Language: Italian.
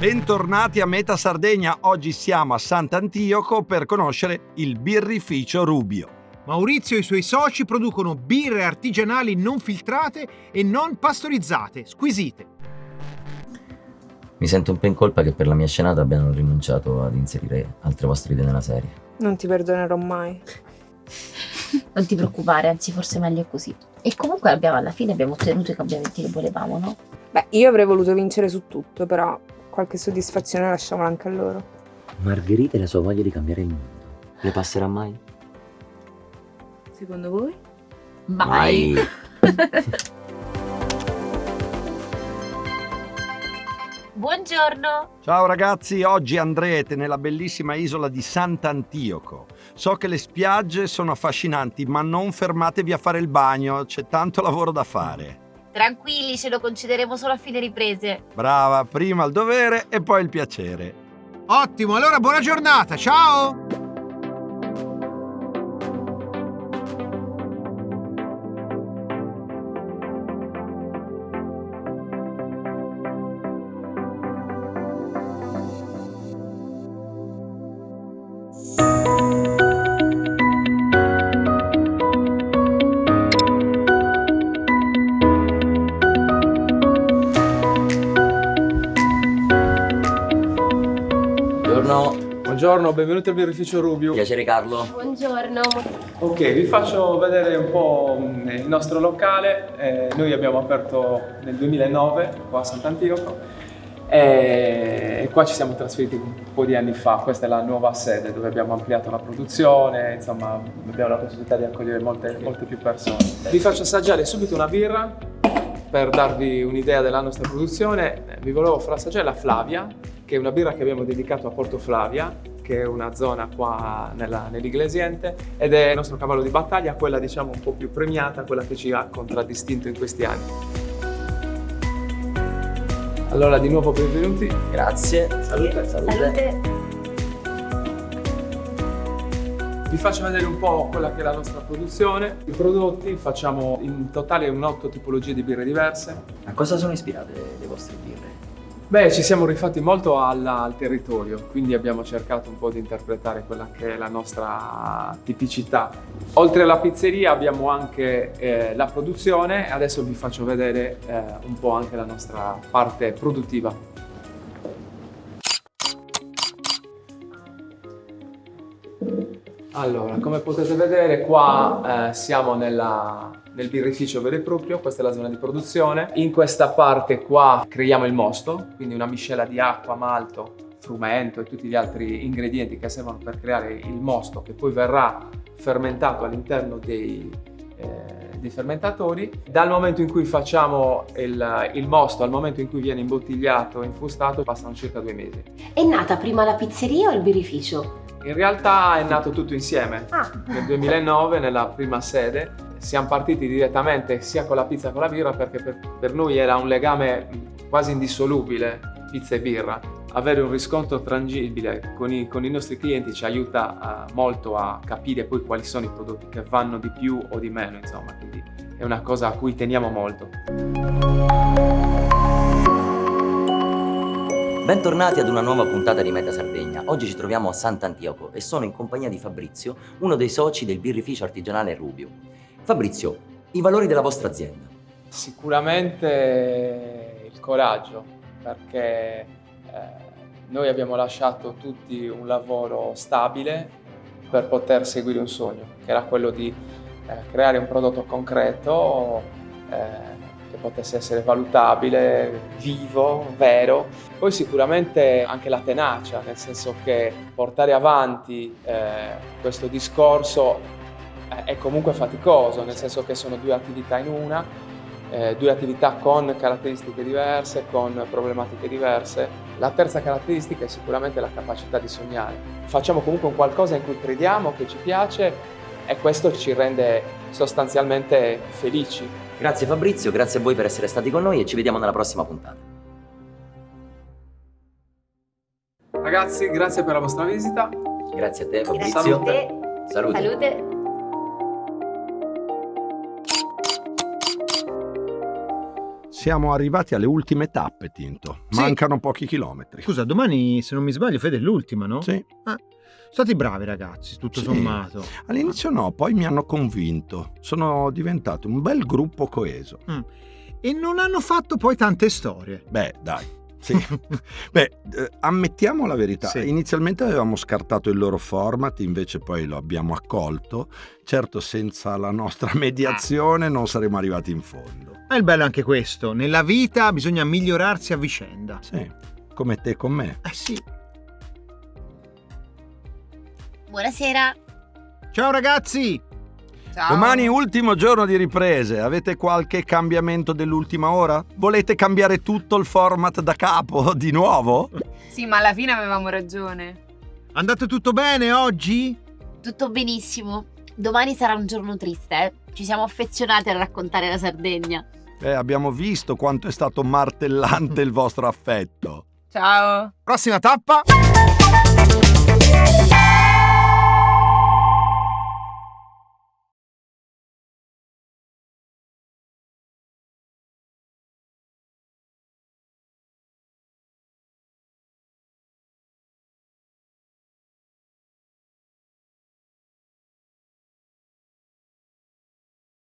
Bentornati a Meta Sardegna, oggi siamo a Sant'Antioco per conoscere il birrificio Rubio. Maurizio e i suoi soci producono birre artigianali non filtrate e non pastorizzate, squisite. Mi sento un po' in colpa che per la mia scenata abbiano rinunciato ad inserire altre vostre idee nella serie. Non ti perdonerò mai. Non ti preoccupare, anzi forse meglio così. E comunque alla fine abbiamo ottenuto i cambiamenti che volevamo, no? Beh, io avrei voluto vincere su tutto, però qualche soddisfazione lasciamola anche a loro. Margherita e la sua voglia di cambiare il mondo. Le passerà mai? Secondo voi? Mai. Buongiorno! Ciao ragazzi, oggi andrete nella bellissima isola di Sant'Antioco. So che le spiagge sono affascinanti, ma non fermatevi a fare il bagno, c'è tanto lavoro da fare. Tranquilli, ce lo concederemo solo a fine riprese. Brava, prima il dovere e poi il piacere. Ottimo, allora buona giornata, ciao! Buongiorno, benvenuti al birrificio Rubio. Piacere Carlo. Buongiorno. Ok, vi faccio vedere un po' il nostro locale. Noi abbiamo aperto nel 2009 qua a Sant'Antioco e qua ci siamo trasferiti un po' di anni fa. Questa è la nuova sede dove abbiamo ampliato la produzione, insomma abbiamo la possibilità di accogliere molte più persone. Vi faccio assaggiare subito una birra per darvi un'idea della nostra produzione. Vi volevo far assaggiare la Flavia, che è una birra che abbiamo dedicato a Porto Flavia, che è una zona qua nell'Iglesiente, ed è il nostro cavallo di battaglia, quella diciamo un po' più premiata, quella che ci ha contraddistinto in questi anni. Allora di nuovo benvenuti. Grazie. Salute. Vi faccio vedere un po' quella che è la nostra produzione. I prodotti, facciamo in totale 8 tipologie di birre diverse. A cosa sono ispirate le vostre birre? Beh, ci siamo rifatti molto al territorio, quindi abbiamo cercato un po' di interpretare quella che è la nostra tipicità. Oltre alla pizzeria abbiamo anche la produzione, adesso vi faccio vedere un po' anche la nostra parte produttiva. Allora, come potete vedere qua siamo nel birrificio vero e proprio, questa è la zona di produzione. In questa parte qua creiamo il mosto, quindi una miscela di acqua, malto, frumento e tutti gli altri ingredienti che servono per creare il mosto, che poi verrà fermentato all'interno dei fermentatori. Dal momento in cui facciamo il mosto al momento in cui viene imbottigliato e infustato passano circa 2 mesi. È nata prima la pizzeria o il birrificio? In realtà è nato tutto insieme. Nel 2009 nella prima sede siamo partiti direttamente sia con la pizza che con la birra, perché per noi era un legame quasi indissolubile, pizza e birra. Avere un riscontro tangibile con i nostri clienti ci aiuta molto a capire poi quali sono i prodotti che vanno di più o di meno, insomma, quindi è una cosa a cui teniamo molto. Bentornati ad una nuova puntata di Meta Sardegna. Oggi ci troviamo a Sant'Antioco e sono in compagnia di Fabrizio, uno dei soci del birrificio artigianale Rubio. Fabrizio, i valori della vostra azienda? Sicuramente il coraggio, perché noi abbiamo lasciato tutti un lavoro stabile per poter seguire un sogno, che era quello di creare un prodotto concreto che potesse essere valutabile, vivo, vero. Poi sicuramente anche la tenacia, nel senso che portare avanti questo discorso è comunque faticoso, nel senso che sono 2 attività in una, 2 attività con caratteristiche diverse, con problematiche diverse. La terza caratteristica è sicuramente la capacità di sognare. Facciamo comunque un qualcosa in cui crediamo, che ci piace, e questo ci rende sostanzialmente felici. Grazie Fabrizio, grazie a voi per essere stati con noi e ci vediamo nella prossima puntata. Ragazzi, grazie per la vostra visita. Grazie a te Fabrizio. Grazie a te. Salute. Salute. Siamo arrivati alle ultime tappe, Tinto. Sì. Mancano pochi chilometri. Scusa, domani, se non mi sbaglio, Fede, è l'ultima, no? Sì. Stati bravi ragazzi, tutto Sì. sommato. All'inizio no, poi mi hanno convinto. Sono diventato un bel gruppo coeso. E non hanno fatto poi tante storie. Beh, dai. Sì. Ammettiamo la verità. Sì. Inizialmente avevamo scartato il loro format, invece poi lo abbiamo accolto. Certo, senza la nostra mediazione non saremmo arrivati in fondo. Ma il bello è anche questo, nella vita bisogna migliorarsi a vicenda. Sì, come te con me. Sì. Buonasera. Ciao ragazzi! Ciao. Domani ultimo giorno di riprese. Avete qualche cambiamento dell'ultima ora? Volete cambiare tutto il format da capo di nuovo? Sì, ma alla fine avevamo ragione. Andate tutto bene oggi? Tutto benissimo. Domani sarà un giorno triste. Ci siamo affezionati a raccontare la Sardegna. Abbiamo visto quanto è stato martellante il vostro affetto. Ciao. Prossima tappa!